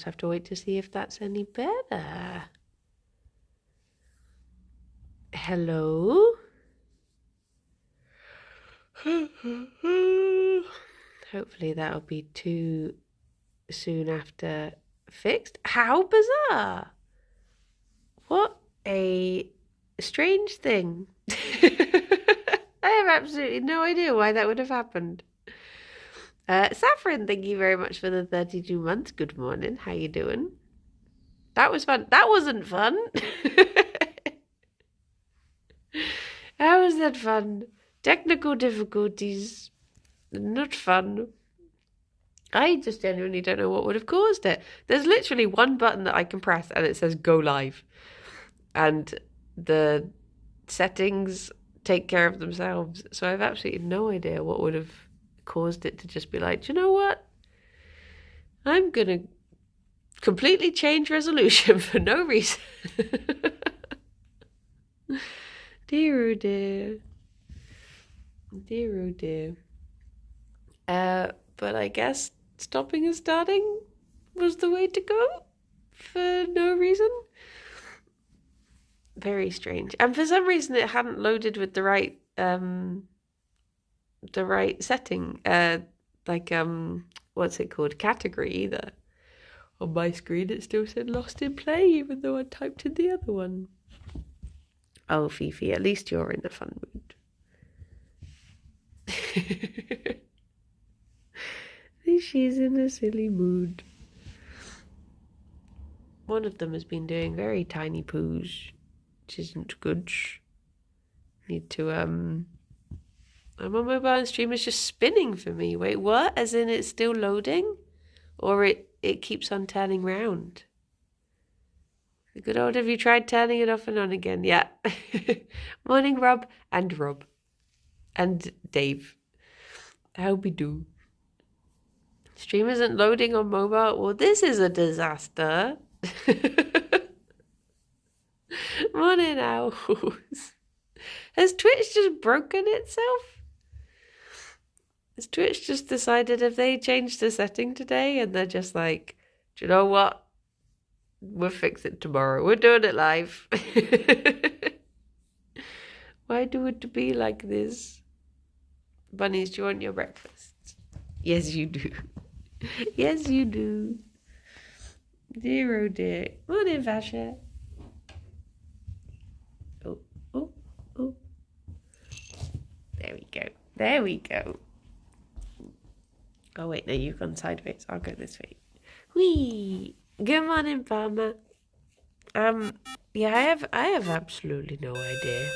have to wait to see if that's any better. Hello? Hopefully that'll be too soon after fixed. How bizarre! What a strange thing. I have absolutely no idea why that would have happened. Saffron, thank you very much for the 32 months. Good morning. How you doing? That was fun. That wasn't fun. How was that fun? Technical difficulties. Not fun. I just genuinely don't know what would have caused it. There's literally one button that I can press and it says go live. And the settings take care of themselves. So I have absolutely no idea what would have caused it to just be like, do you know what? I'm going to completely change resolution for no reason. Dear oh dear. Dear oh dear. But I guess stopping and starting was the way to go for no reason. Very strange. And for some reason it hadn't loaded with the right setting. What's it called? Category either. On my screen it still said lost in play even though I typed in the other one. Oh, Fifi, at least you're in a fun mood. She's in a silly mood. One of them has been doing very tiny poos, which isn't good. Need to, my mobile and stream is just spinning for me. Wait, what? As in it's still loading? Or it keeps on turning round? The good old, have you tried turning it off and on again? Yeah. Morning, Rob. And Rob. And Dave. How we do? Stream isn't loading on mobile. Well, this is a disaster. Morning, owls. Has Twitch just broken itself? Has Twitch just decided if they changed the setting today and they're just like, do you know what? We'll fix it tomorrow. We're doing it live. Why do it to be like this? Bunnies, do you want your breakfast? Yes, you do. Yes, you do. Dear oh dear. Morning, Vasha. Oh, oh, oh. There we go. There we go. Oh, wait, no, you've gone sideways. I'll go this way. Whee! Good morning, Palmer. Yeah, I have absolutely no idea.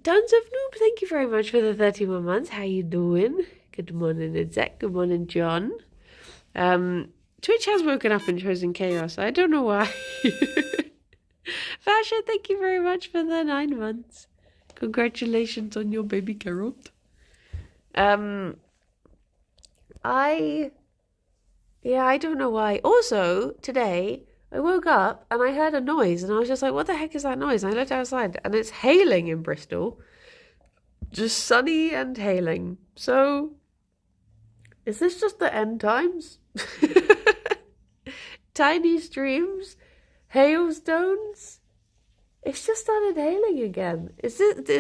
Tons of Noob, thank you very much for the 31 months. How you doing? Good morning, Zach. Good morning, John. Twitch has woken up and chosen chaos. I don't know why. Fasha, thank you very much for the 9 months. Congratulations on your baby carrot. I don't know why. Also, today, I woke up and I heard a noise and I was just like, what the heck is that noise? And I looked outside and it's hailing in Bristol. Just sunny and hailing. So, is this just the end times? Tiny streams? Hailstones? It's just started hailing again. Is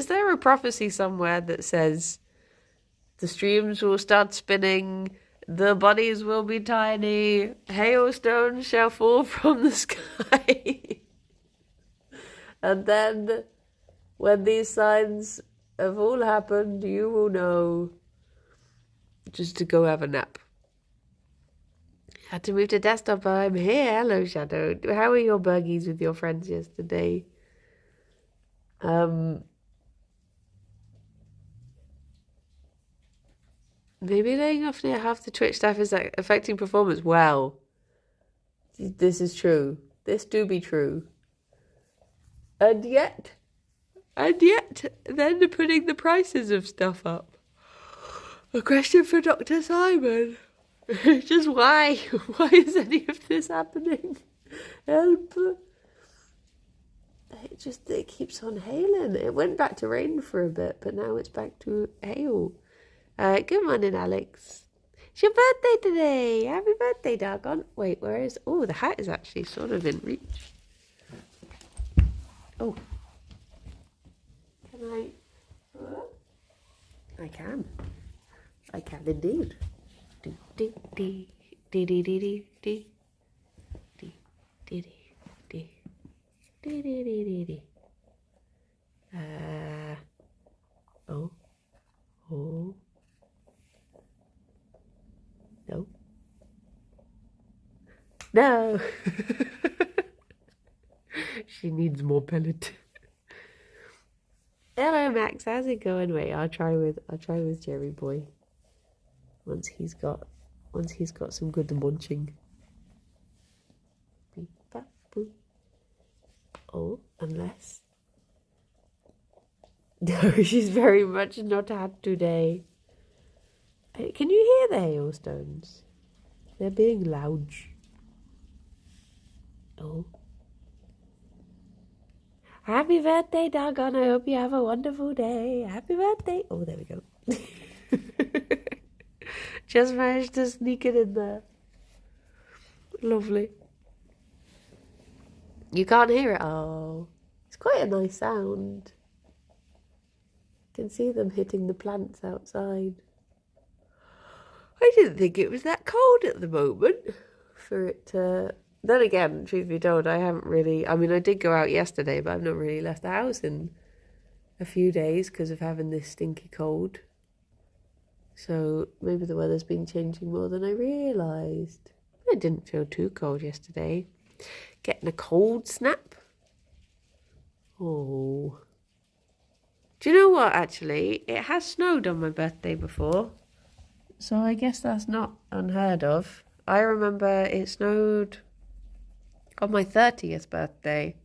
there a prophecy somewhere that says the streams will start spinning, the bodies will be tiny, hailstones shall fall from the sky? And then, when these signs have all happened, you will know just to go have a nap. Had to move to desktop, but I'm here. Hello, Shadow. How were your burgies with your friends yesterday? Maybe laying off near half the Twitch staff is affecting performance. Well, this is true. This do be true. And yet, then putting the prices of stuff up. A question for Dr. Simon. Just why? Why is any of this happening? Help. It keeps on hailing. It went back to rain for a bit, but now it's back to hail. Good morning, Alex. It's your birthday today. Happy birthday, doggone. Wait, where is... Oh, the hat is actually sort of in reach. Oh. Can I... I can. I can indeed. Do, do, do, do, do, do, do, do. Do, do, do, do, do, do, do. Oh. Oh. No. No. She needs more pellet. Hello, Max. How's it going? Wait, I'll try with Jerry boy. Once he's got some good munching. Beep, bop, boop. Oh, unless. No, she's very much not had today. Can you hear the hailstones? They're being loud. Oh. Happy birthday, doggone. I hope you have a wonderful day. Happy birthday. Oh, there we go. Just managed to sneak it in there. Lovely. You can't hear it? Oh. It's quite a nice sound. You can see them hitting the plants outside. I didn't think it was that cold at the moment for it to... Then again, truth be told, I haven't really... I mean, I did go out yesterday, but I've not really left the house in a few days because of having this stinky cold. So maybe the weather's been changing more than I realised. It didn't feel too cold yesterday. Getting a cold snap. Oh. Do you know what, actually? It has snowed on my birthday before. So I guess that's not unheard of. I remember it snowed on my 30th birthday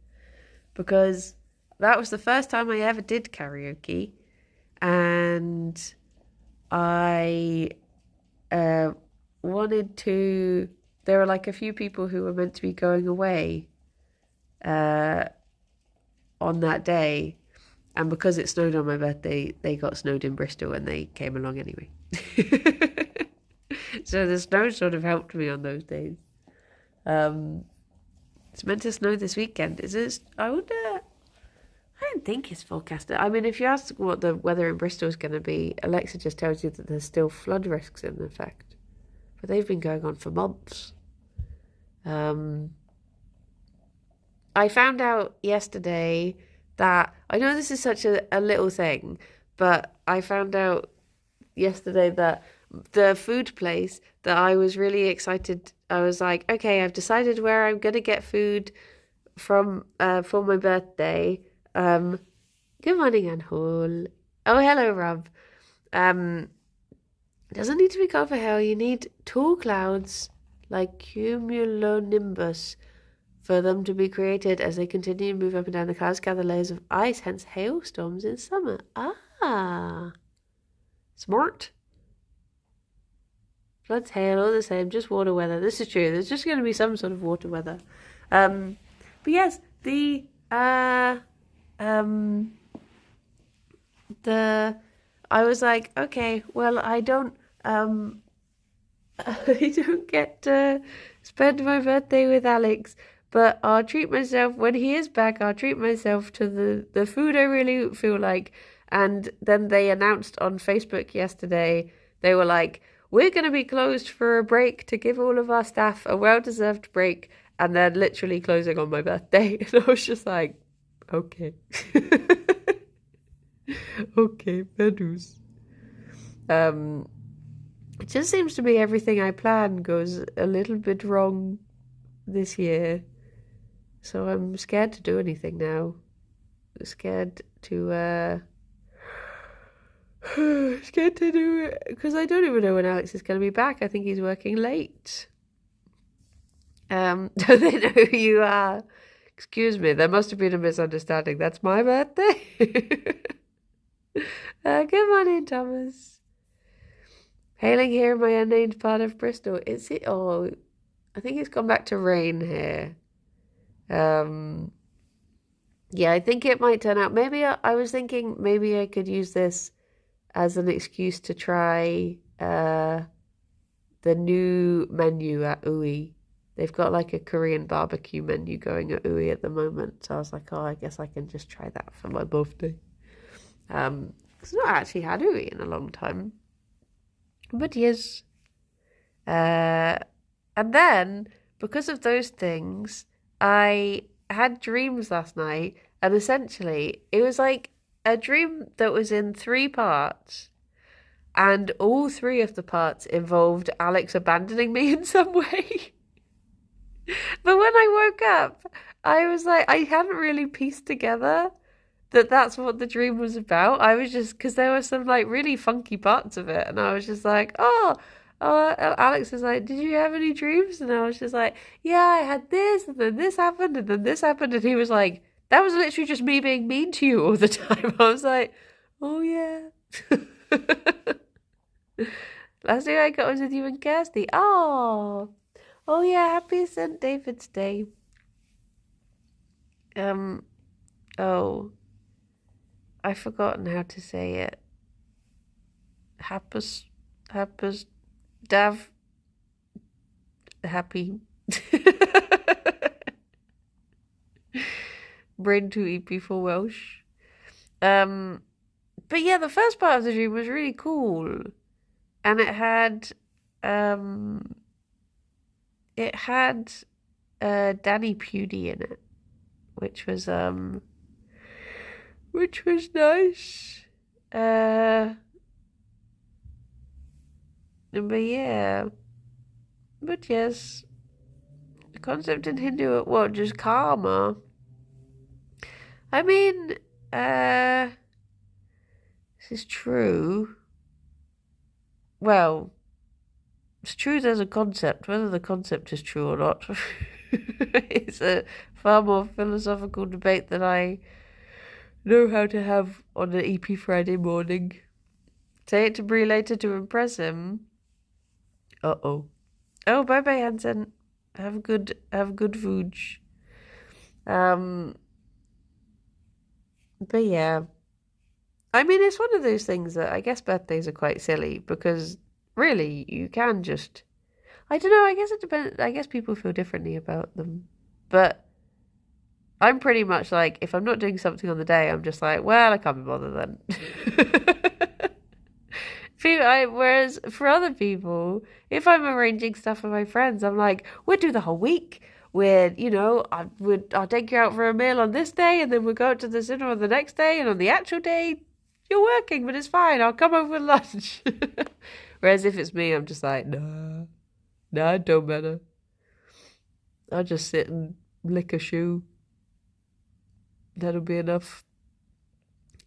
because that was the first time I ever did karaoke, and I wanted to... There were like a few people who were meant to be going away on that day, and because it snowed on my birthday, they got snowed in Bristol and they came along anyway. So the snow sort of helped me on those days. It's meant to snow this weekend. Is it? I wonder... I don't think it's forecasted. I mean, if you ask what the weather in Bristol is going to be, Alexa just tells you that there's still flood risks in effect. But they've been going on for months. I found out yesterday that... I know this is such a little thing, but I found out yesterday that the food place that I was really excited... I was like, okay, I've decided where I'm going to get food from for my birthday. Good morning, Anhol. Oh, hello, Rob. Doesn't need to be cold for hell. You need tall clouds like cumulonimbus for them to be created as they continue to move up and down. The clouds gather layers of ice, hence hailstorms in summer. Ah, smart. Floods, hail, all the same, just water weather. This is true. There's just going to be some sort of water weather. But yes, I was like, okay, well, I don't get to spend my birthday with Alex, but I'll treat myself when he is back. I'll treat myself to the food I really feel like. And then they announced on Facebook yesterday, they were like, we're going to be closed for a break to give all of our staff a well-deserved break, and then literally closing on my birthday. And I was just like, okay. Okay, bad news. It just seems to be everything I plan goes a little bit wrong this year. So I'm scared to do anything now. Scared to do it because I don't even know when Alex is going to be back. I think he's working late. Don't they know who you are? Excuse me, there must have been a misunderstanding. That's my birthday. Good morning, Thomas. Hailing here in my unnamed part of Bristol. Is it? Oh, I think it's gone back to rain here. Yeah, I think it might turn out. Maybe I was thinking maybe I could use this as an excuse to try the new menu at Ui. They've got like a Korean barbecue menu going at Ui at the moment. So I was like, oh, I guess I can just try that for my birthday. Because I've not actually had Ui in a long time. But yes. And then, because of those things, I had dreams last night. And essentially, it was like a dream that was in 3 parts. And all 3 of the parts involved Alex abandoning me in some way. But when I woke up, I was like, I hadn't really pieced together that that's what the dream was about. I was just, because there were some like really funky parts of it. And I was just like, Alex was like, did you have any dreams? And I was just like, yeah, I had this, and then this happened, and then this happened. And he was like, that was literally just me being mean to you all the time. I was like, oh yeah. Last day I got was with you and Kirsty. Oh yeah, happy St. David's Day. Oh, I've forgotten how to say it. Happus, Dav, happy. Brain too EP for Welsh. But yeah, the first part of the dream was really cool. And it had Danny Pudi in it, which was nice. But yeah, but yes, the concept in Hindu, what, just karma? I mean, this is true. Well, it's true there's a concept. Whether the concept is true or not it's a far more philosophical debate than I know how to have on an EP Friday morning. Say it to Brie later to impress him. Uh-oh. Oh, bye-bye, Hansen. Have good food. But yeah. I mean, it's one of those things that I guess birthdays are quite silly because really you can just, I don't know, I guess it depends. I guess people feel differently about them. But I'm pretty much like, if I'm not doing something on the day, I'm just like, well, I can't be bothered then. Whereas for other people, if I'm arranging stuff for my friends, I'm like, we'll do the whole week. I'll take you out for a meal on this day, and then we'll go out to the cinema on the next day, and on the actual day, you're working, but it's fine. I'll come over for lunch. Whereas if it's me, I'm just like, nah, it don't matter. I'll just sit and lick a shoe. That'll be enough.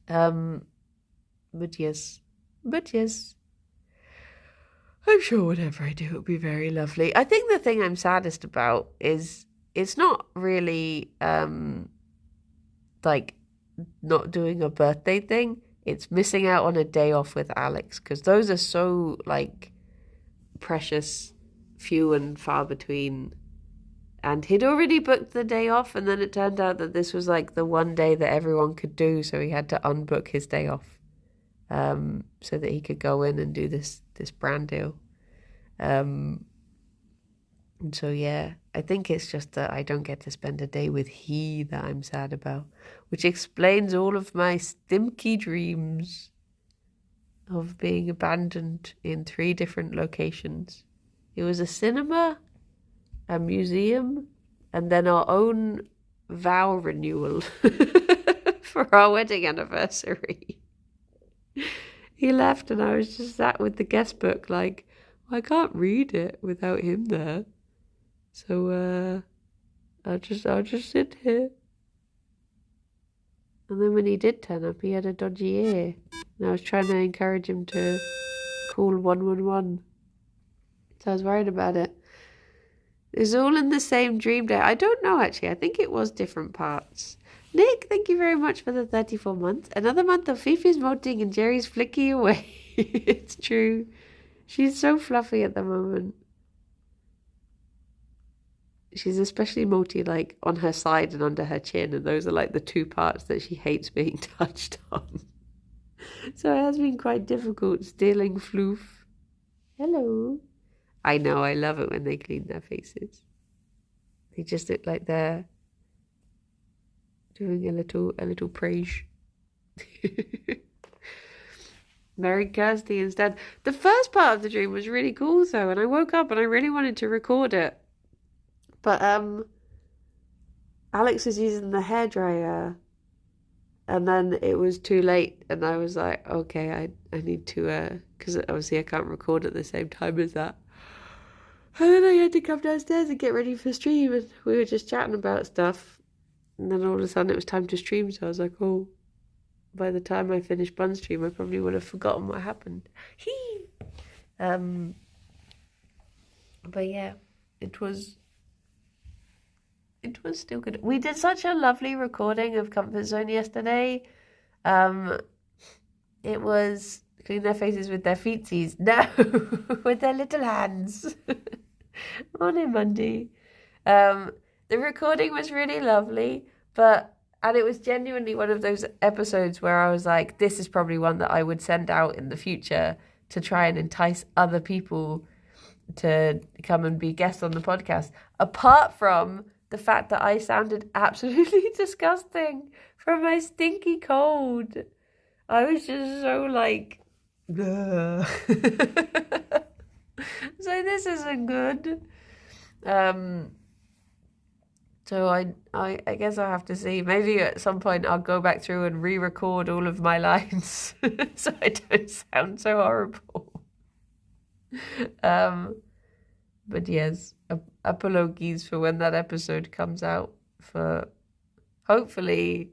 But yes. I'm sure whatever I do, it'll be very lovely. I think the thing I'm saddest about is it's not really like not doing a birthday thing. It's missing out on a day off with Alex, because those are so like precious, few and far between. And he'd already booked the day off, and then it turned out that this was like the one day that everyone could do, so he had to unbook his day off. So that he could go in and do this brand deal. And so yeah, I think it's just that I don't get to spend a day with he that I'm sad about, which explains all of my stimky dreams of being abandoned in 3 different locations. It was a cinema, a museum, and then our own vow renewal for our wedding anniversary. He left and I was just sat with the guest book like, I can't read it without him there. So I'll just sit here. And then when he did turn up, he had a dodgy ear. And I was trying to encourage him to call 111. So I was worried about it. It's all in the same dream day. I don't know, actually. I think it was different parts. Nick, thank you very much for the 34 months. Another month of Fifi's molting and Jerry's flicking away. It's true. She's so fluffy at the moment. She's especially molty like on her side and under her chin, and those are like the 2 parts that she hates being touched on. So it has been quite difficult stealing floof. Hello. I know, I love it when they clean their faces. They just look like they're doing a little praise. Very Kirsty instead. The first part of the dream was really cool though, and I woke up and I really wanted to record it. But Alex was using the hairdryer and then it was too late and I was like, okay, I need to because obviously I can't record at the same time as that. And then I had to come downstairs and get ready for stream and we were just chatting about stuff. And then all of a sudden it was time to stream, so I was like, oh, by the time I finished Bun stream, I probably would have forgotten what happened. But yeah, it was still good. We did such a lovely recording of Comfort Zone yesterday. It was clean their faces with their feetsies. No, with their little hands. Morning, Monday. The recording was really lovely, and it was genuinely one of those episodes where I was like, this is probably one that I would send out in the future to try and entice other people to come and be guests on the podcast. Apart from the fact that I sounded absolutely disgusting from my stinky cold. I was just so like, so this isn't good. So I guess I'll have to see. Maybe at some point I'll go back through and re-record all of my lines so I don't sound so horrible. But yes, apologies for when that episode comes out. For hopefully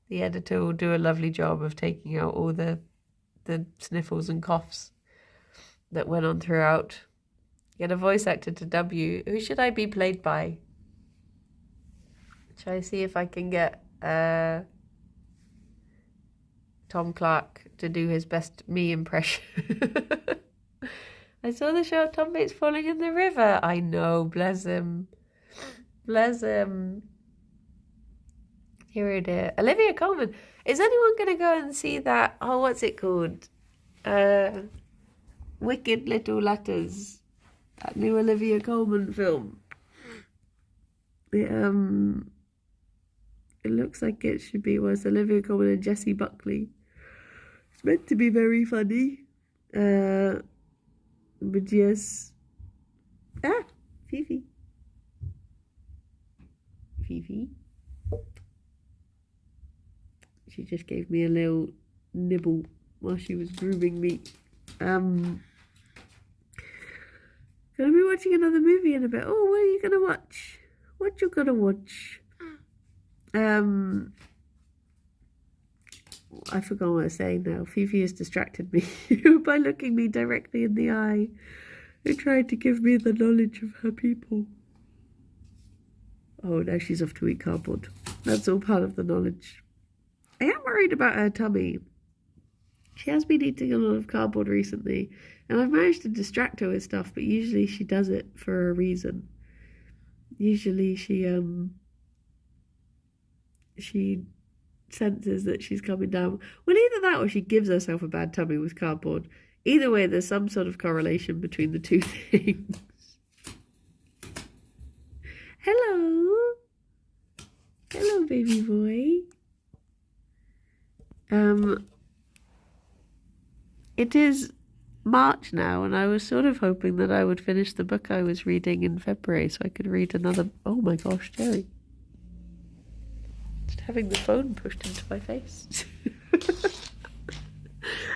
the editor will do a lovely job of taking out all the sniffles and coughs that went on throughout. Get a voice actor to dub you. Who should I be played by? Try to see if I can get Tom Clark to do his best me impression. I saw the show of Tom Bates falling in the river. I know, bless him. Bless him. Here it is. Olivia Colman. Is anyone going to go and see that? Oh, what's it called? Wicked Little Letters. That new Olivia Colman film. It looks like it should be Olivia Colman and Jessie Buckley. It's meant to be very funny. But yes. Fifi. She just gave me a little nibble while she was grooming me. Gonna be watching another movie in a bit. Oh, what are you gonna watch? What you gonna watch? I forgot what I was saying now. Fifi has distracted me by looking me directly in the eye and tried to give me the knowledge of her people. Oh, now she's off to eat cardboard. That's all part of the knowledge. I am worried about her tummy. She has been eating a lot of cardboard recently, and I've managed to distract her with stuff, but usually she does it for a reason. Usually she senses that she's coming down. Well, either that or she gives herself a bad tummy with cardboard. Either way, there's some sort of correlation between the two things. Hello. Hello, baby boy. It is March now, and I was sort of hoping that I would finish the book I was reading in February so I could read another... Oh my gosh, Gerry. Just having the phone pushed into my face.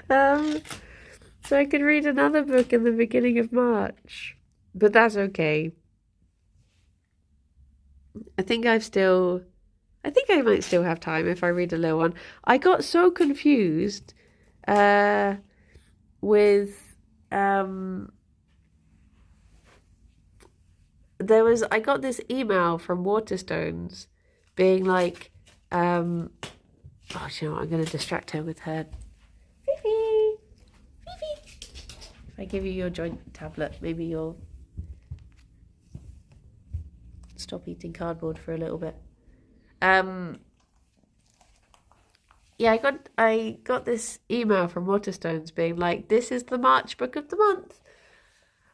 So I could read another book in the beginning of March. But that's okay. I think I might still have time if I read a little one. I got so confused with I got this email from Waterstones being like oh, do you know what, I'm going to distract her with her Fifi. If I give you your joint tablet, maybe you'll stop eating cardboard for a little bit. Yeah, I got this email from Waterstones being like, this is the March book of the month.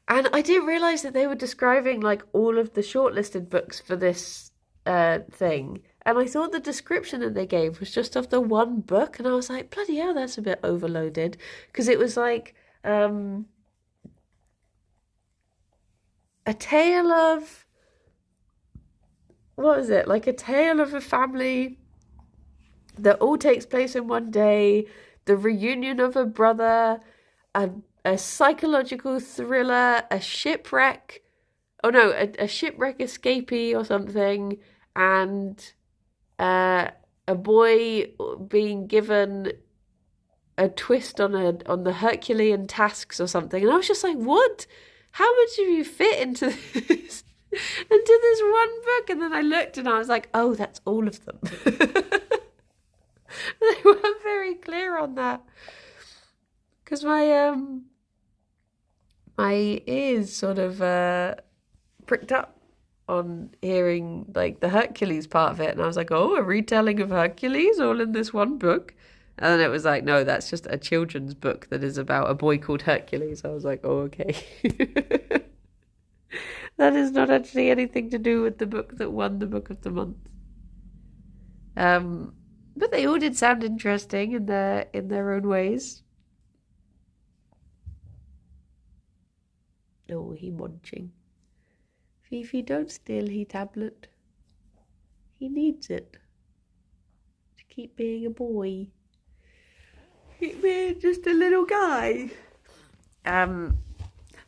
And I didn't realise that they were describing like all of the shortlisted books for this thing. And I thought the description that they gave was just of the one book. And I was like, bloody hell, that's a bit overloaded. Because it was like a tale of, what was it? Like a tale of a family that all takes place in one day, the reunion of a brother, a psychological thriller, a shipwreck. Oh no, a shipwreck escapee or something, and a boy being given a twist on the Herculean tasks or something. And I was just like, what? How much do you fit into this into this one book? And then I looked and I was like, oh, that's all of them. They weren't very clear on that. Because my ears sort of pricked up on hearing like the Hercules part of it, and I was like, oh, a retelling of Hercules all in this one book. And then it was like, no, that's just a children's book that is about a boy called Hercules. I was like, oh, okay. That is not actually anything to do with the book that won the book of the month. But they all did sound interesting in their own ways. Oh, he munching. Fifi, don't steal he tablet. He needs it to keep being a boy. Keep being just a little guy. But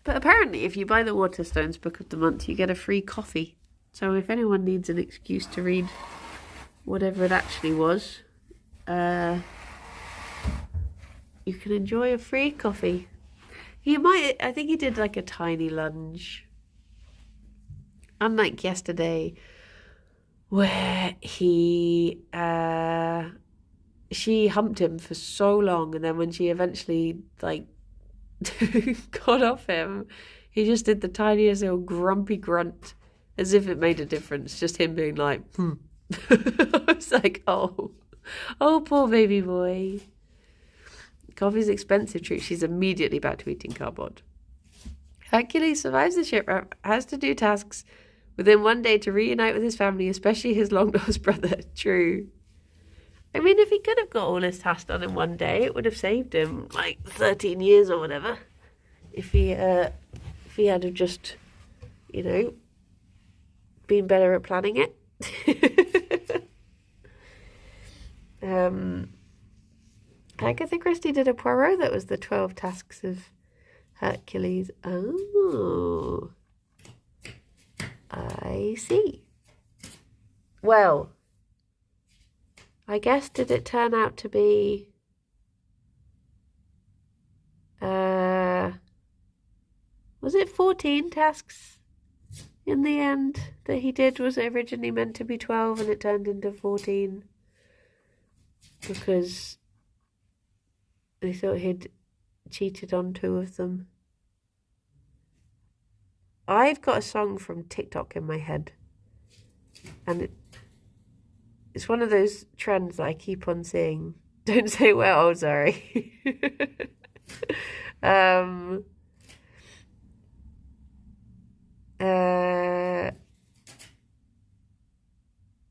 apparently if you buy the Waterstones Book of the Month, you get a free coffee. So if anyone needs an excuse to read whatever it actually was, you can enjoy a free coffee. I think he did like a tiny lunge. Unlike yesterday, where she humped him for so long, and then when she eventually like got off him, he just did the tiniest little grumpy grunt, as if it made a difference. Just him being like, I was like, oh, poor baby boy. Coffee's expensive treat. She's immediately back to eating cardboard. Hercules survives the shipwreck, has to do tasks within one day to reunite with his family, especially his long-lost brother. True. I mean, if he could have got all his tasks done in one day, it would have saved him like 13 years or whatever. If he had have just, been better at planning it. Agatha Christie did a Poirot that was the 12 tasks of Hercules. Oh, I see. Well, I guess did it turn out to be was it 14 tasks in the end that he did? Was it originally meant to be 12 and it turned into 14? Because they thought he'd cheated on 2 of them. I've got a song from TikTok in my head, and it's one of those trends that I keep on seeing. Don't say well, oh, sorry.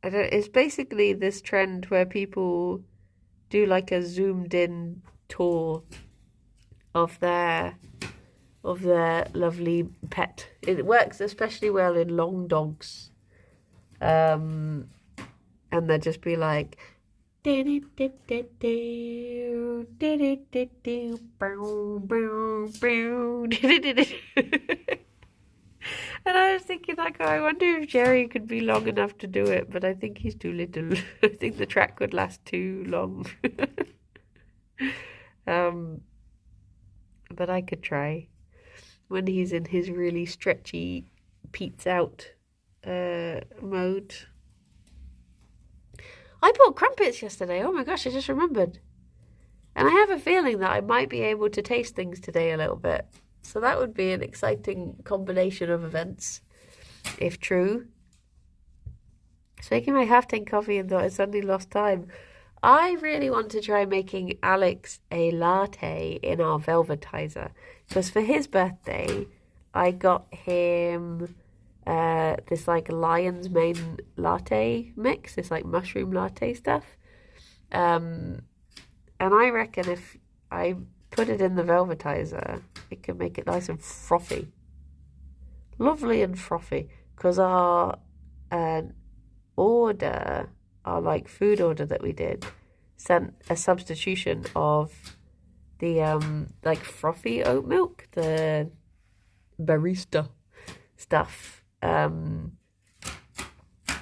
It's basically this trend where people do like a zoomed in tour of their lovely pet. It works especially well in long dogs. And they'll just be like and I was thinking, like, I wonder if Gerry could be long enough to do it, but I think he's too little. I think the track would last too long. But I could try when he's in his really stretchy Pete's out mode. I bought crumpets yesterday. Oh my gosh, I just remembered. And I have a feeling that I might be able to taste things today a little bit. So that would be an exciting combination of events, if true. So making my half-tin coffee and thought I suddenly lost time. I really want to try making Alex a latte in our velvetizer. Because for his birthday, I got him this like lion's mane latte mix, this like mushroom latte stuff. And I reckon if I put it in the velvetizer, it can make it nice and frothy. Lovely and frothy. Because our order, our like food order that we did, sent a substitution of the like frothy oat milk, the barista stuff. And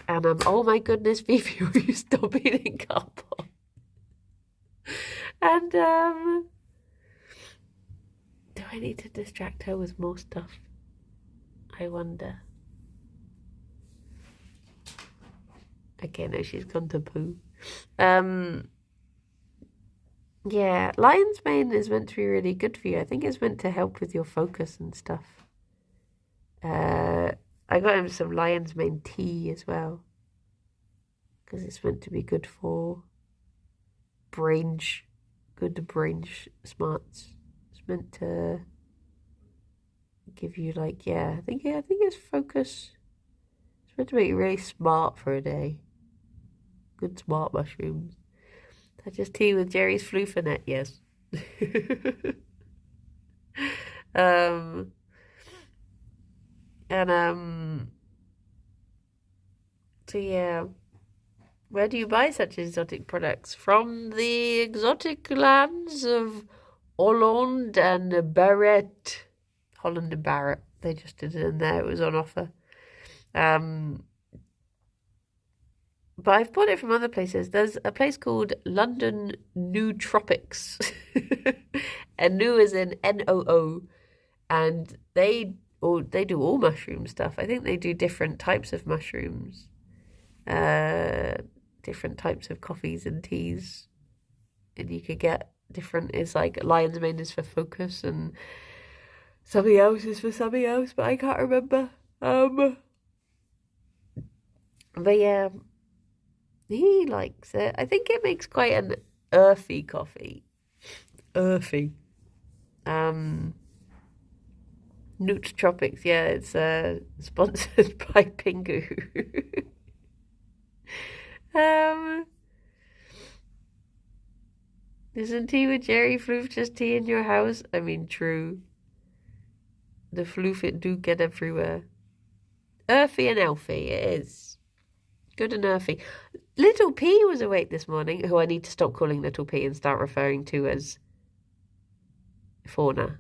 oh my goodness, Fifi, will you stop eating cardboard? And do I need to distract her with more stuff? I wonder. Okay, no, she's gone to poo. Yeah, lion's mane is meant to be really good for you. I think it's meant to help with your focus and stuff. I got him some lion's mane tea as well, because it's meant to be good for brain smarts. It's meant to give you like, I think it's focus. It's meant to make you really smart for a day. Good smart mushrooms. That's just tea with Gerry's floofinet, yes. So yeah, where do you buy such exotic products? From the exotic lands of Holland and Barrett. Holland and Barrett. They just did it in there. It was on offer. But I've bought it from other places. There's a place called London Nootropics. And new is in Noo. And they do all mushroom stuff. I think they do different types of mushrooms. Different types of coffees and teas. And you could get different, it's like lion's mane is for focus and something else is for something else, but I can't remember. But yeah, he likes it. I think it makes quite an earthy coffee. Earthy. Nootropics, yeah, it's sponsored by Pingu. Isn't tea with Gerry floof just tea in your house? I mean, true. The floof it do get everywhere. Earthy and elfy, it is. Good and earthy. Little P was awake this morning, who I need to stop calling Little P and start referring to as Fauna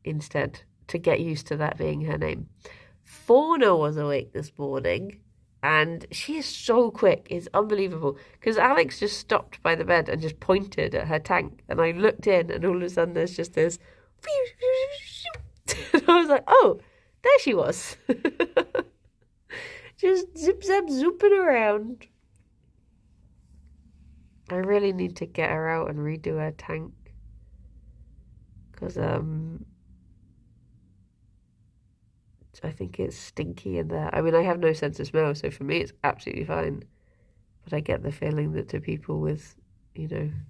instead, to get used to that being her name. Fauna was awake this morning, and she is so quick. It's unbelievable. Because Alex just stopped by the bed and just pointed at her tank, and I looked in, and all of a sudden there's just this... And I was like, oh, there she was. Just zip-zap zooping around. I really need to get her out and redo her tank. Because, I think it's stinky in there. I mean, I have no sense of smell, so for me it's absolutely fine. But I get the feeling that to people with,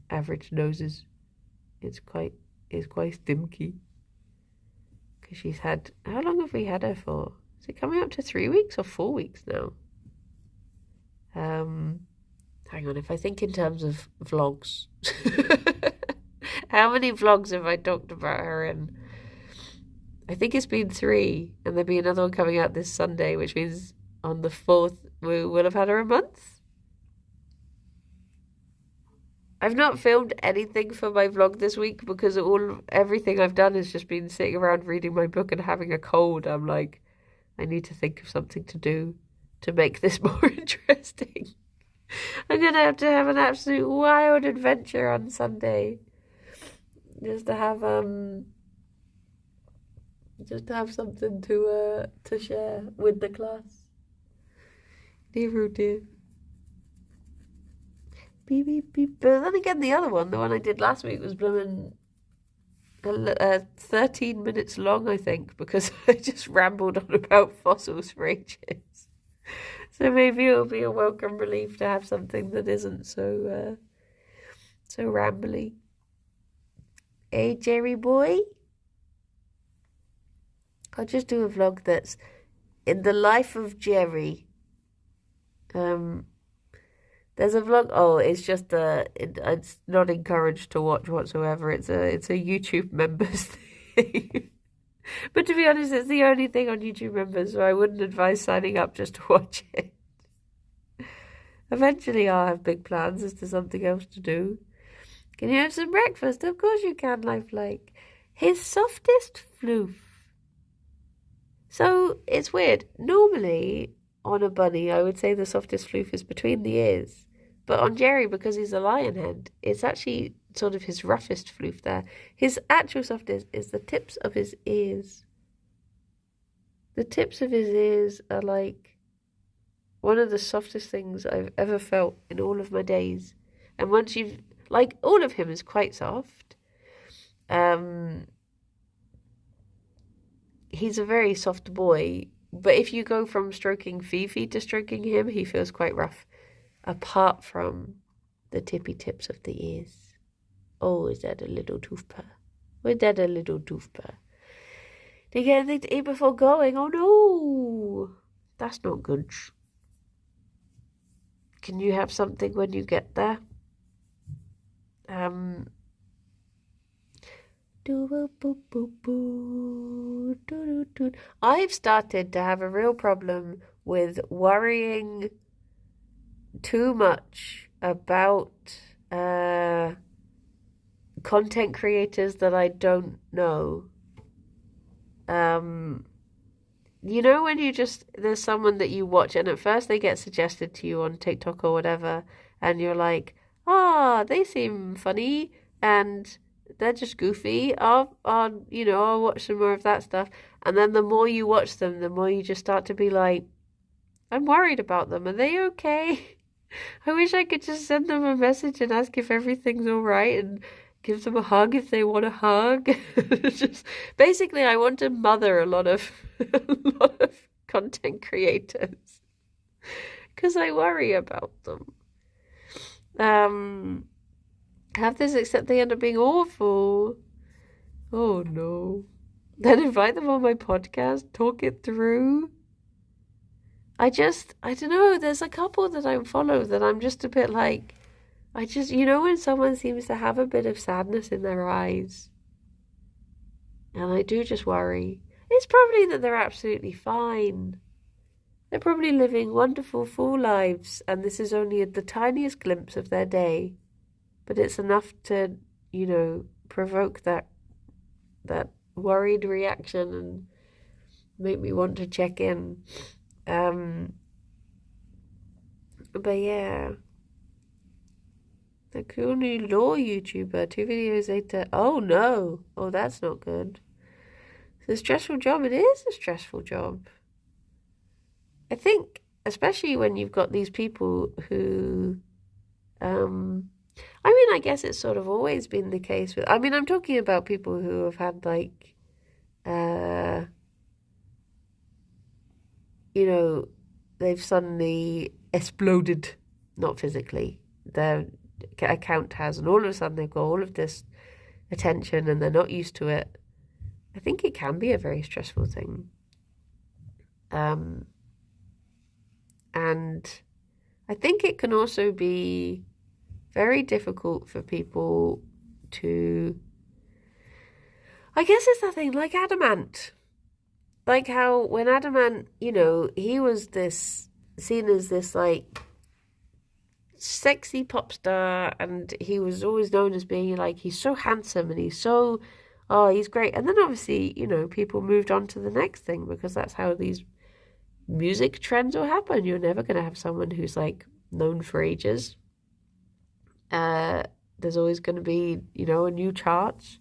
average noses, it's quite stinky. Because she's had... How long have we had her for? Is it coming up to 3 weeks or 4 weeks now? Hang on, if I think in terms of vlogs. How many vlogs have I talked about her in? I think it's been 3, and there'll be another one coming out this Sunday, which means on the 4th we will have had her a month. I've not filmed anything for my vlog this week because everything I've done has just been sitting around reading my book and having a cold. I'm like, I need to think of something to do to make this more interesting. I'm going to have an absolute wild adventure on Sunday. Just to have something to share with the class. Dear, dear. Beep, beep, beep. But then again, the other one, the one I did last week, was blooming 13 minutes long, I think, because I just rambled on about fossils for ages. So maybe it'll be a welcome relief to have something that isn't so rambly. Hey, Gerry boy. I'll just do a vlog that's in the life of Gerry. There's a vlog. Oh, it's just it's not encouraged to watch whatsoever. It's a YouTube members thing. But to be honest, it's the only thing on YouTube members, so I wouldn't advise signing up just to watch it. Eventually, I'll have big plans as to something else to do. Can you have some breakfast? Of course you can, lifelike. His softest floof. So, it's weird. Normally, on a bunny, I would say the softest floof is between the ears. But on Gerry, because he's a lion head, it's actually sort of his roughest floof there. His actual softest is the tips of his ears. The tips of his ears are like one of the softest things I've ever felt in all of my days. And once you've, like, all of him is quite soft. He's a very soft boy, but if you go from stroking Fifi to stroking him, he feels quite rough, apart from the tippy tips of the ears. Oh, is that a little toothpaw? Was that a little toothpaw? Did you get anything to eat before going? Oh no, that's not good. Can you have something when you get there? I've started to have a real problem with worrying too much about content creators that I don't know. You know when there's someone that you watch and at first they get suggested to you on TikTok or whatever and you're like, they seem funny and they're just goofy. I'll watch some more of that stuff. And then the more you watch them, the more you just start to be like, I'm worried about them. Are they okay? I wish I could just send them a message and ask if everything's all right and give them a hug if they want a hug. Just basically, I want to mother a lot of content creators because I worry about them. Have this except they end up being awful. Oh no. Then invite them on my podcast, talk it through. I don't know, there's a couple that I follow that I'm just a bit like, when someone seems to have a bit of sadness in their eyes. And I do just worry. It's probably that they're absolutely fine. They're probably living wonderful, full lives, and this is only the tiniest glimpse of their day. But it's enough to, provoke that worried reaction and make me want to check in. But yeah. The cool new law YouTuber, 2 videos later. Oh no. Oh, that's not good. It's a stressful job. It is a stressful job. I think, especially when you've got these people who, I guess it's sort of always been the case with, I'm talking about people who have had they've suddenly exploded, not physically, their account has, and all of a sudden they've got all of this attention and they're not used to it. I think it can be a very stressful thing. And I think it can also be very difficult for people to, I guess it's that thing like Adamant. Like how when Adamant, he was seen as this sexy pop star, and he was always known as being he's so handsome and he's so, he's great. And then obviously, people moved on to the next thing because that's how these music trends will happen. You're never going to have someone who's known for ages. There's always going to be, a new chart.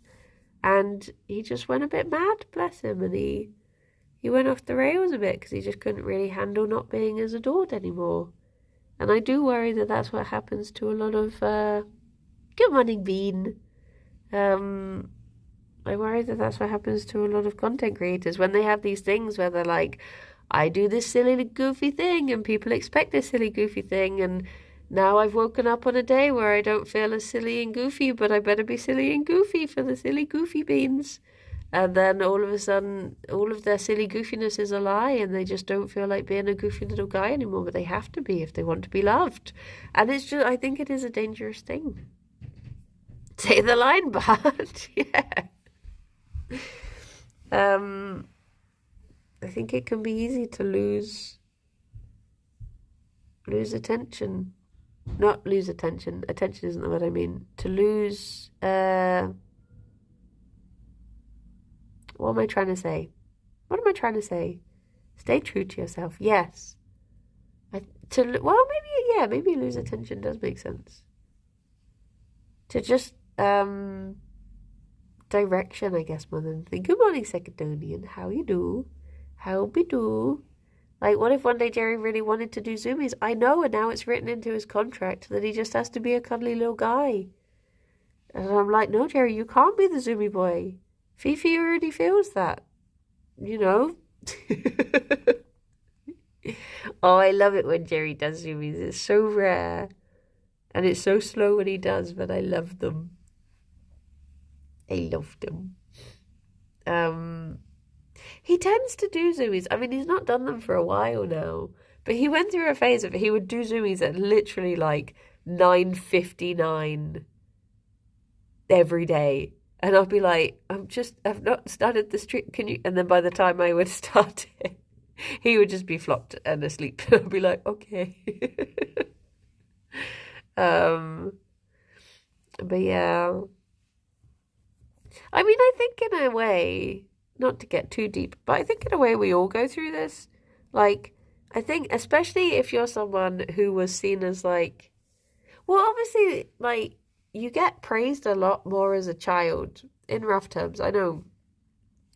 And he just went a bit mad, bless him, and he went off the rails a bit because he just couldn't really handle not being as adored anymore. And I do worry that that's what happens to a lot of, good morning, Bean. I worry that that's what happens to a lot of content creators when they have these things where they're like, I do this silly, goofy thing and people expect this silly, goofy thing. And now I've woken up on a day where I don't feel as silly and goofy, but I better be silly and goofy for the silly, goofy beans. And then all of a sudden, all of their silly goofiness is a lie, and they just don't feel like being a goofy little guy anymore, but they have to be if they want to be loved. And it's just, I think it is a dangerous thing. Say the line, Bart. Yeah. I think it can be easy to lose attention. Not lose attention. Attention isn't the word I mean. To lose, what am I trying to say? What am I trying to say? Stay true to yourself. Yes. Maybe lose attention does make sense. To just, direction, I guess, more than anything. Good morning, Secretonian. How you do? How be do? Like, what if one day Gerry really wanted to do zoomies? I know, and now it's written into his contract that he just has to be a cuddly little guy. And I'm like, no, Gerry, you can't be the zoomie boy. Fifi already feels that. You know? Oh, I love it when Gerry does zoomies. It's so rare. And it's so slow when he does, but I love them. I love them. He tends to do zoomies. I mean, he's not done them for a while now, but he went through a phase of he would do zoomies at literally like 9:59 every day. And I'd be like, I've not started the stream. Can you? And then by the time I would start it, he would just be flopped and asleep. I'd be like, okay. But yeah. I mean, I think in a way, not to get too deep, but I think in a way we all go through this. Like, I think especially if you're someone who was seen as like, well, obviously, like, you get praised a lot more as a child, in rough terms. I know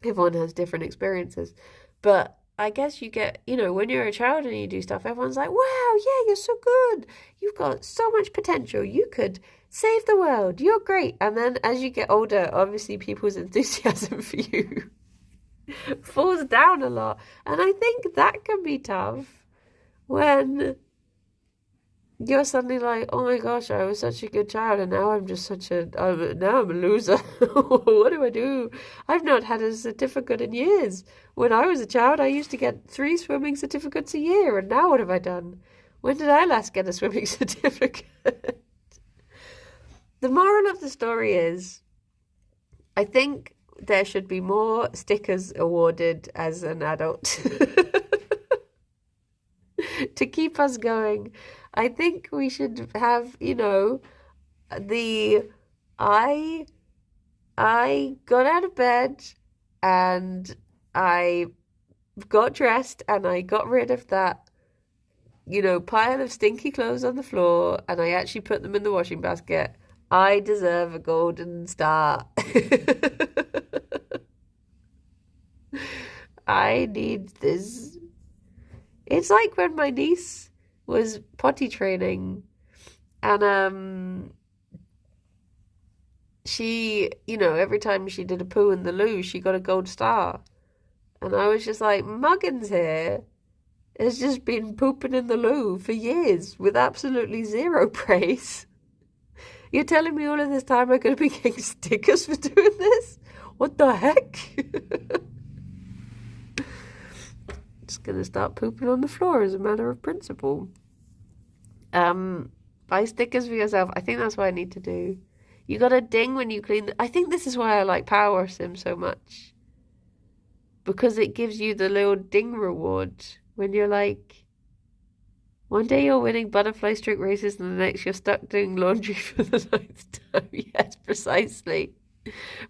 everyone has different experiences, but I guess you get, when you're a child and you do stuff, everyone's like, wow, yeah, you're so good. You've got so much potential. You could save the world. You're great. And then as you get older, obviously people's enthusiasm for you falls down a lot. And I think that can be tough when you're suddenly like, oh my gosh, I was such a good child, and now I'm just now I'm a loser. What do I do? I've not had a certificate in years. When I was a child, I used to get 3 swimming certificates a year, and now what have I done? When did I last get a swimming certificate? The moral of the story is, I think there should be more stickers awarded as an adult to keep us going. I think we should have, I got out of bed and I got dressed and I got rid of that, pile of stinky clothes on the floor, and I actually put them in the washing basket. I deserve a golden star. I need this. It's like when my niece was potty training, and she, every time she did a poo in the loo, she got a gold star. And I was just like, Muggins here has just been pooping in the loo for years with absolutely zero praise. You're telling me all of this time I could have been getting stickers for doing this? What the heck? Just gonna start pooping on the floor as a matter of principle. Buy stickers for yourself. I think that's what I need to do. You got a ding when you clean. I think this is why I like Power Sim so much, because it gives you the little ding reward when you're like, one day you're winning butterfly stroke races and the next you're stuck doing laundry for the 9th time. Yes, precisely.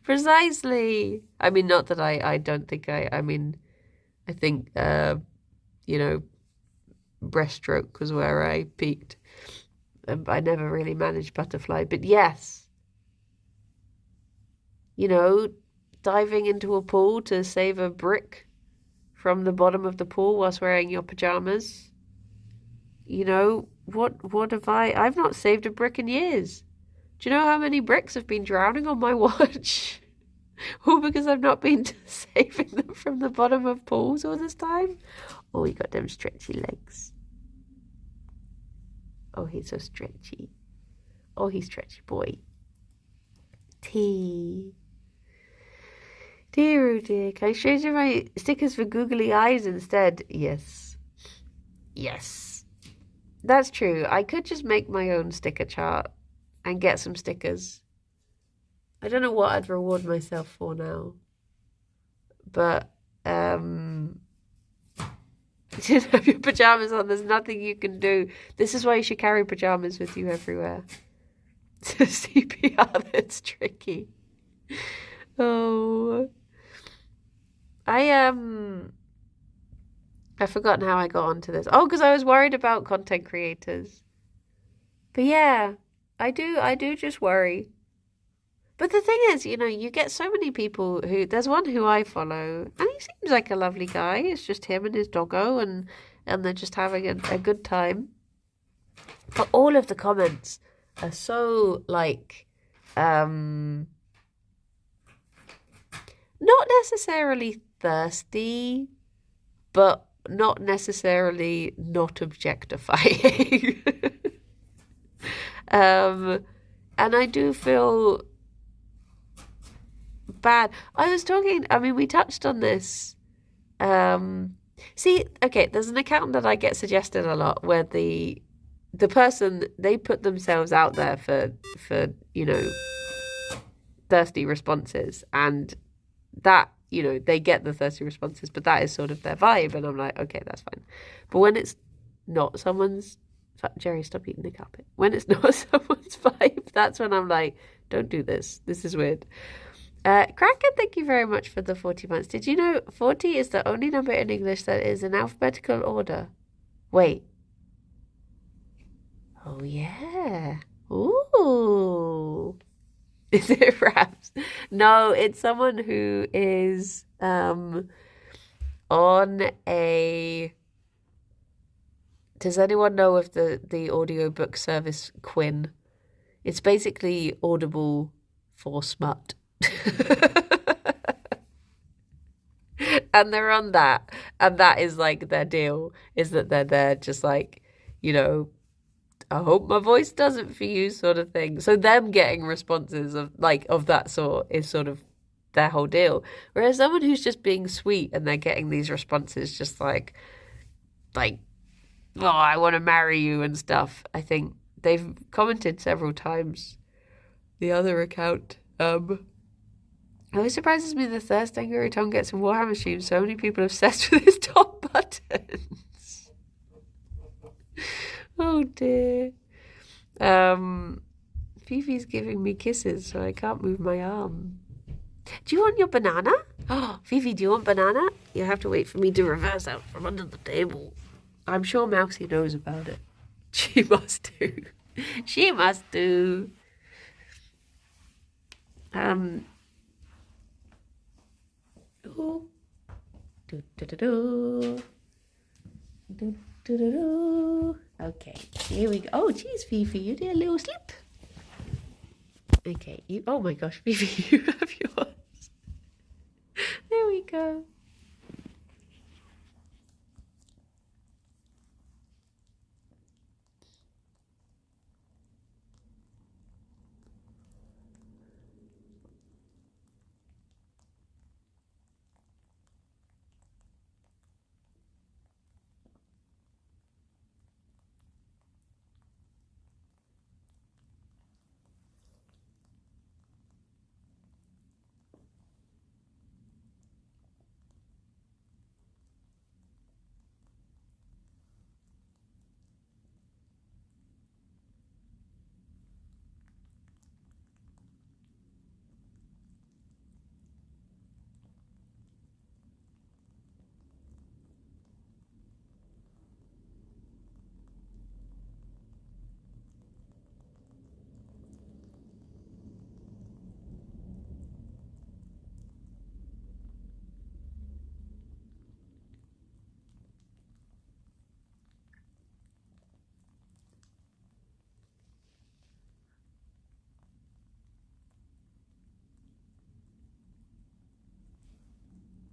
Precisely. I mean, not that I don't think I think, breaststroke was where I peaked. I never really managed butterfly, but yes. Diving into a pool to save a brick from the bottom of the pool whilst wearing your pajamas. What have I've not saved a brick in years. Do you know how many bricks have been drowning on my watch? All because I've not been saving them from the bottom of pools all this time. Oh, he got them stretchy legs. Oh, he's so stretchy. Oh, he's stretchy boy. Tea. Dear, oh dear. Can I change my stickers for googly eyes instead? Yes. Yes. That's true. I could just make my own sticker chart and get some stickers. I don't know what I'd reward myself for now. But, you didn't have your pajamas on. There's nothing you can do. This is why you should carry pajamas with you everywhere. CPR, that's tricky. Oh. I've forgotten how I got onto this. Oh, because I was worried about content creators. But yeah, I do just worry. But the thing is, you get so many people who, there's one who I follow, and he seems like a lovely guy. It's just him and his doggo, and they're just having a good time. But all of the comments are so, like, not necessarily thirsty, but not necessarily not objectifying. And I do feel bad. We touched on this. See, okay, there's an account that I get suggested a lot where the person, they put themselves out there for thirsty responses, and that, they get the thirsty responses, but that is sort of their vibe, and I'm like, okay, that's fine. But when it's not someone's, Gerry, stop eating the carpet. When it's not someone's vibe, that's when I'm like, don't do this. This is weird. Kraken, thank you very much for the 40 months. Did you know 40 is the only number in English that is in alphabetical order? Wait. Oh, yeah. Ooh. Is it raps? No, it's someone who is on a... Does anyone know of the audiobook service Quinn? It's basically Audible for smut. And they're on that. And that is like their deal, is that they're there just like, I hope my voice does it for you sort of thing. So them getting responses of that sort is sort of their whole deal. Whereas someone who's just being sweet and they're getting these responses just like, oh, I want to marry you and stuff. I think they've commented several times. The other account, it always surprises me the thirst angry Tom gets in Warhammer streams. So many people obsessed with his top buttons. Oh dear. Fifi's giving me kisses, so I can't move my arm. Do you want your banana? Oh, Fifi, do you want banana? You have to wait for me to reverse out from under the table. I'm sure Mousy knows about it. She must do. She must do. Ooh. Do do do do. Do do do do. Okay, here we go. Oh, geez, Fifi, you did a little slip. Okay, oh my gosh, Fifi, you have yours. There we go.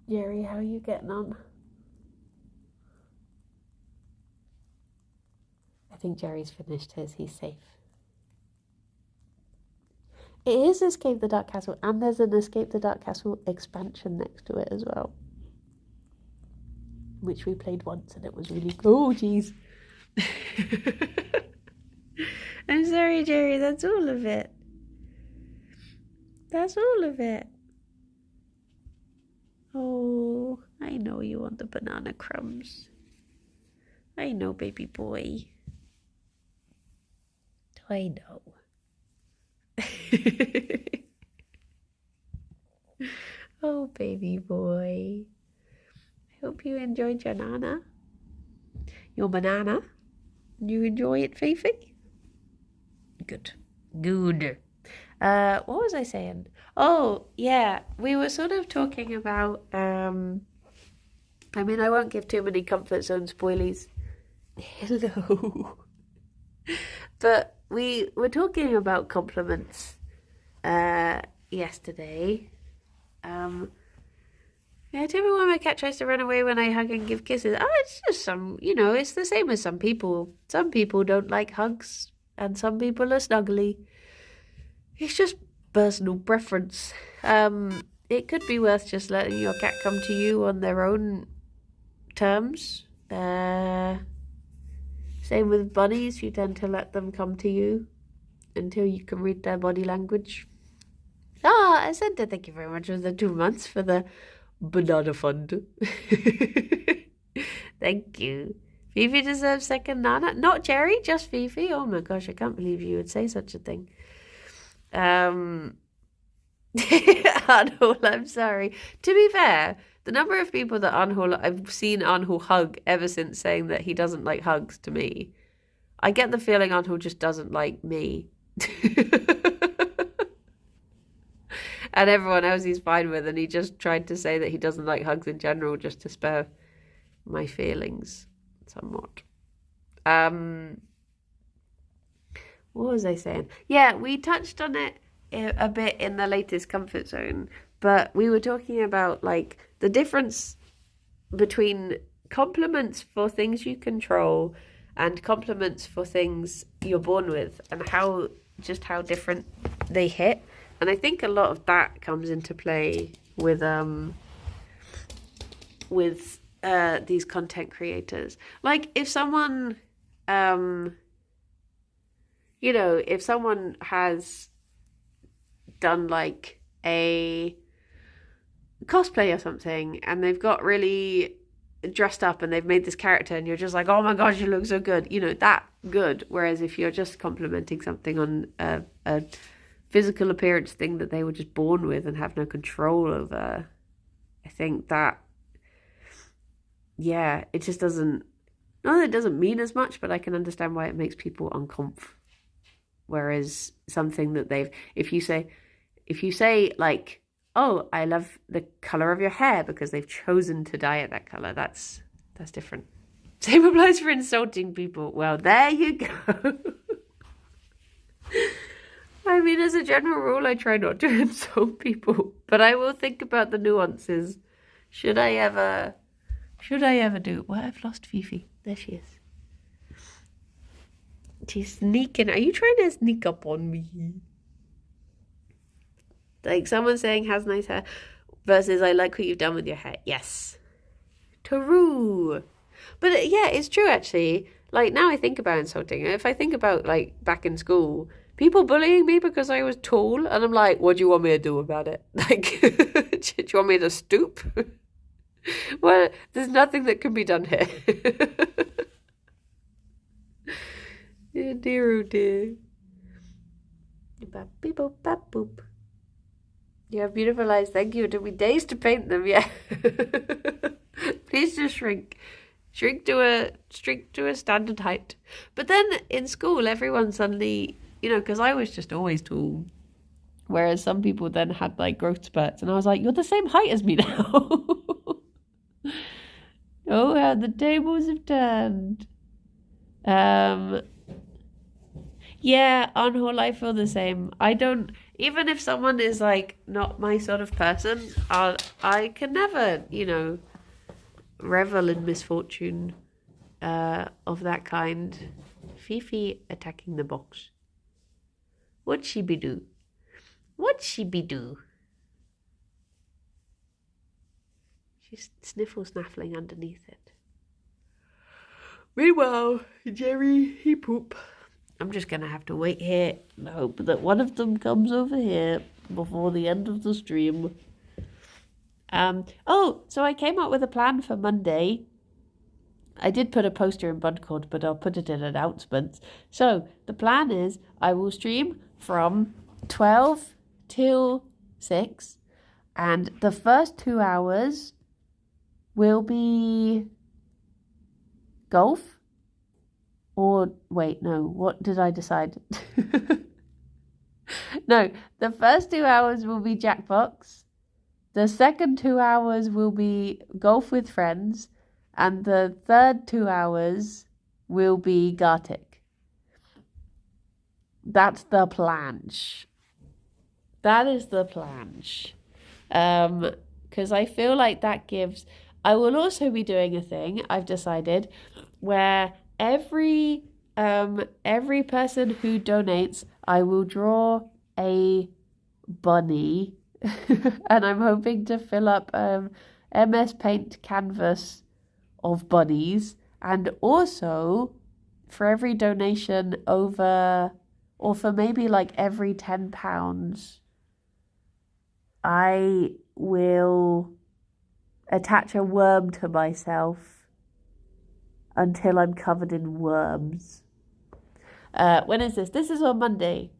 Gerry, how are you getting on? I think Gerry's finished his. He's safe. It is Escape the Dark Castle, and there's an Escape the Dark Castle expansion next to it as well, which we played once, and it was really cool. Oh, jeez. I'm sorry, Gerry, that's all of it. That's all of it. Oh, I know you want the banana crumbs. I know, baby boy. I know. Oh, baby boy. I hope you enjoyed your banana. Your banana. You enjoy it, Fifi? Good. Good. What was I saying? Oh, yeah. We were sort of talking about, I mean, I won't give too many comfort zone spoilies. Hello. But we were talking about compliments yesterday. Yeah, tell me why my cat tries to run away when I hug and give kisses. Oh, it's just it's the same as some people. Some people don't like hugs, and some people are snuggly. It's just personal preference. It could be worth just letting your cat come to you on their own terms. Same with bunnies, you tend to let them come to you until you can read their body language. I said that. Thank you very much for the 2 months for the banana fund. Thank you. Fifi deserves second nana. Not Gerry, just Fifi. Oh my gosh, I can't believe you would say such a thing. Arnold, I'm sorry. To be fair, the number of people that I've seen Arnold hug ever since saying that he doesn't like hugs to me, I get the feeling Arnold just doesn't like me. And everyone else he's fine with, and he just tried to say that he doesn't like hugs in general just to spare my feelings somewhat. What was I saying? Yeah, we touched on it a bit in the latest comfort zone, but we were talking about like the difference between compliments for things you control and compliments for things you're born with, and how different they hit. And I think a lot of that comes into play with these content creators. Like if someone if someone has done like a cosplay or something, and they've got really dressed up and they've made this character, and you're just like, oh my gosh, you look so good, that good. Whereas if you're just complimenting something on a physical appearance thing that they were just born with and have no control over, I think that, yeah, it just doesn't, not that it doesn't mean as much, but I can understand why it makes people uncomfortable. Whereas something that if you say like, oh, I love the color of your hair because they've chosen to dye it that color, that's different. Same applies for insulting people. Well, there you go. I mean, as a general rule, I try not to insult people, but I will think about the nuances. Should I ever do it? Well, I've lost Fifi. There she is. She's sneaking. Are you trying to sneak up on me? Like someone saying has nice hair versus I like what you've done with your hair. Yes. True. But yeah, it's true actually. Like now I think about insulting. If I think about like back in school, people bullying me because I was tall, and I'm like, what do you want me to do about it? Like, do you want me to stoop? Well, there's nothing that can be done here. Yeah, dear, oh dear. Bap, beep, boop, bap, boop. You have beautiful eyes. Thank you. It took me days to paint them. Yeah. Please just shrink. Shrink to a standard height. But then in school, everyone suddenly, because I was just always tall, whereas some people then had like growth spurts, and I was like, you're the same height as me now. Oh, how the tables have turned. Yeah, on whole, I feel the same. I don't, even if someone is like not my sort of person, I can never, revel in misfortune of that kind. Fifi attacking the box. What'd she be do? What she be do? She's sniffle snaffling underneath it. Meanwhile, Gerry, he poop. I'm just going to have to wait here and hope that one of them comes over here before the end of the stream. So I came up with a plan for Monday. I did put a poster in Budcord, but I'll put it in announcements. So the plan is I will stream from 12 till 6, and the first 2 hours will be golf. Or wait, no, what did I decide? No, the first 2 hours will be Jackbox. The second 2 hours will be golf with friends. And the third 2 hours will be Gartic. That's the plan. That is the plan. Because I feel like that gives... I will also be doing a thing, I've decided, where every person who donates, I will draw a bunny. And I'm hoping to fill up MS Paint canvas of bunnies, and also for every donation over, or for maybe like every £10, I will attach a worm to myself until I'm covered in worms. When is this? This is on Monday.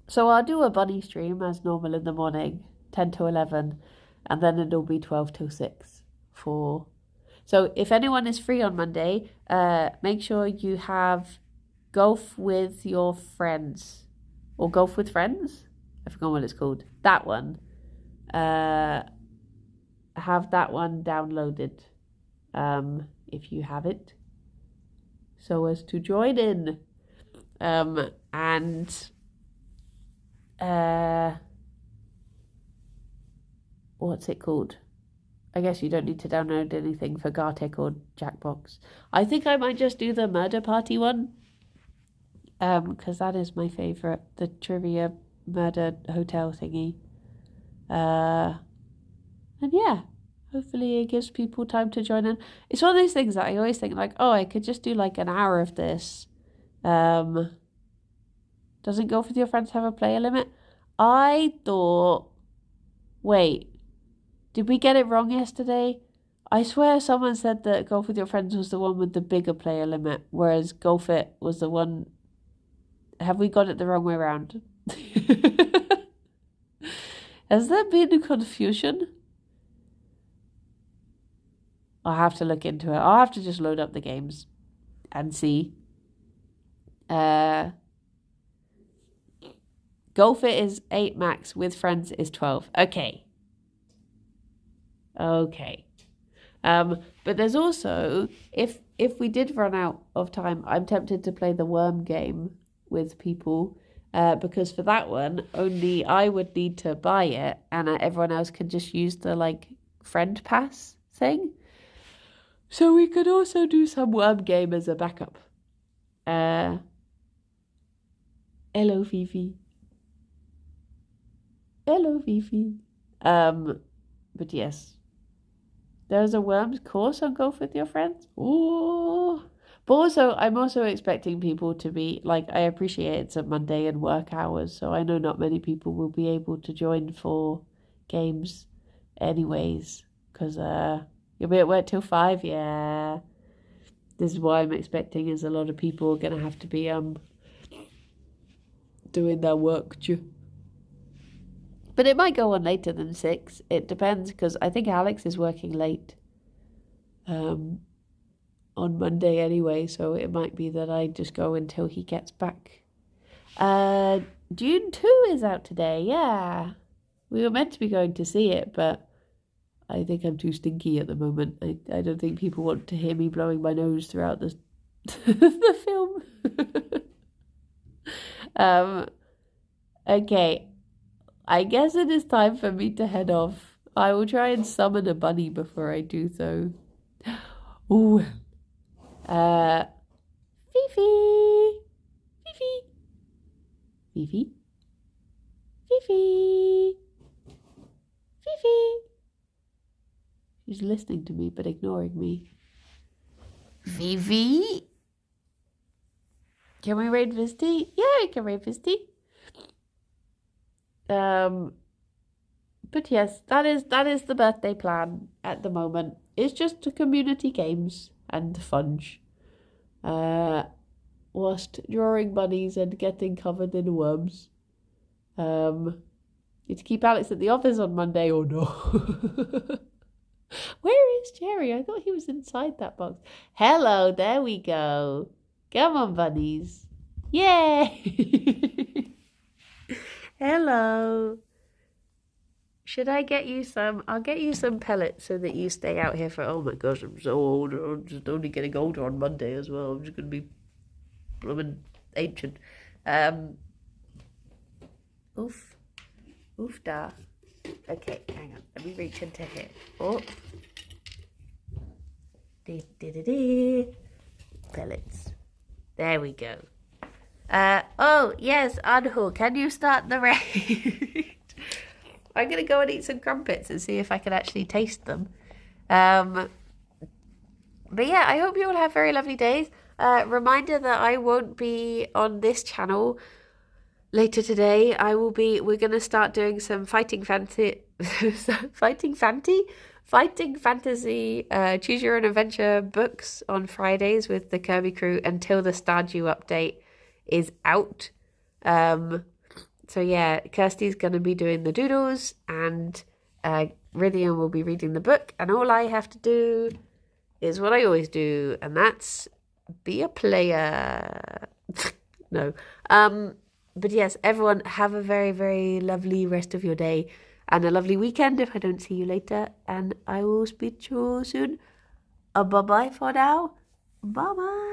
So I'll do a bunny stream as normal in the morning, 10 to 11, and then it'll be 12 till 6 for... So if anyone is free on Monday, make sure you have golf with your friends. Or golf with friends? I forgot what it's called. That one. Have that one downloaded. If you have it. So as to join in. What's it called? I guess you don't need to download anything for Gartic or Jackbox. I think I might just do the murder party one. Because that is my favourite. The trivia murder hotel thingy. And yeah. Hopefully it gives people time to join in. It's one of those things that I always think like, oh, I could just do like an hour of this. Doesn't Golf With Your Friends have a player limit? I thought... Wait. Did we get it wrong yesterday? I swear someone said that Golf With Your Friends was the one with the bigger player limit, whereas Golf It was the one... Have we got it the wrong way around? Has there been a confusion? I'll have to look into it. I'll have to just load up the games and see. Golf It is 8 max, with friends is 12. Okay. But there's also, if we did run out of time, I'm tempted to play the worm game with people, because for that one only I would need to buy it, and everyone else can just use the like friend pass thing. So we could also do some worm game as a backup. Hello, Fifi. Hello, Fifi. But yes. There's a worms course on Golf With Your Friends. Ooh. But also, I'm also expecting people to be, like, I appreciate it's a Monday and work hours, so I know not many people will be able to join for games anyways, because you'll be at work till 5, yeah. This is what I'm expecting, is a lot of people are going to have to be doing their work. But it might go on later than 6. It depends, because I think Alex is working late on Monday anyway, so it might be that I just go until he gets back. Dune 2 is out today, yeah. We were meant to be going to see it, but I think I'm too stinky at the moment. I don't think people want to hear me blowing my nose throughout the the film. Okay. I guess it is time for me to head off. I will try and summon a bunny before I do so. Ooh. Fifi. Fifi. Fifi. Fifi. Fifi. She's listening to me but ignoring me. Fifi. Can we raid Visty? Yeah, we can raid Visty. But yes, that is the birthday plan at the moment. It's just the community games and fudge. Whilst drawing bunnies and getting covered in worms. Need to keep Alex at the office on Monday. Oh no. Where is Gerry? I thought he was inside that box. Hello, there we go. Come on, bunnies. Yay! Hello. Should I get you some? I'll get you some pellets so that you stay out here for... Oh my gosh, I'm so old. I'm just only getting older on Monday as well. I'm just going to be blooming ancient. Oof. Oof da. Okay, hang on. Let me reach into here. Oh. Pellets. There we go. Oh, yes, Anhu, can you start the raid? I'm going to go and eat some crumpets and see if I can actually taste them. But yeah, I hope you all have very lovely days. Reminder that I won't be on this channel later today. We're going to start doing some fighting fantasy, choose your own adventure books on Fridays with the Kirby crew until the Stardew update is out. So yeah, Kirsty's going to be doing the doodles and Rydian will be reading the book, and all I have to do is what I always do, and that's be a player. No. But yes, everyone have a very, very lovely rest of your day and a lovely weekend if I don't see you later, and I will speak to you soon. Bye-bye for now. Bye-bye.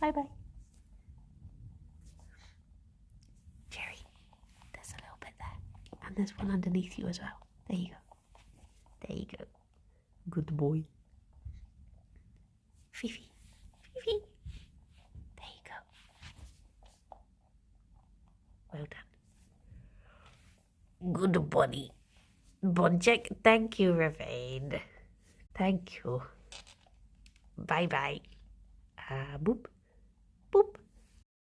Bye-bye. Gerry, there's a little bit there. And there's one underneath you as well. There you go. There you go. Good boy. Fifi. Fifi. There you go. Well done. Good bunny. Boncheck. Thank you, Ravane. Thank you. Bye-bye. Boop. Boop.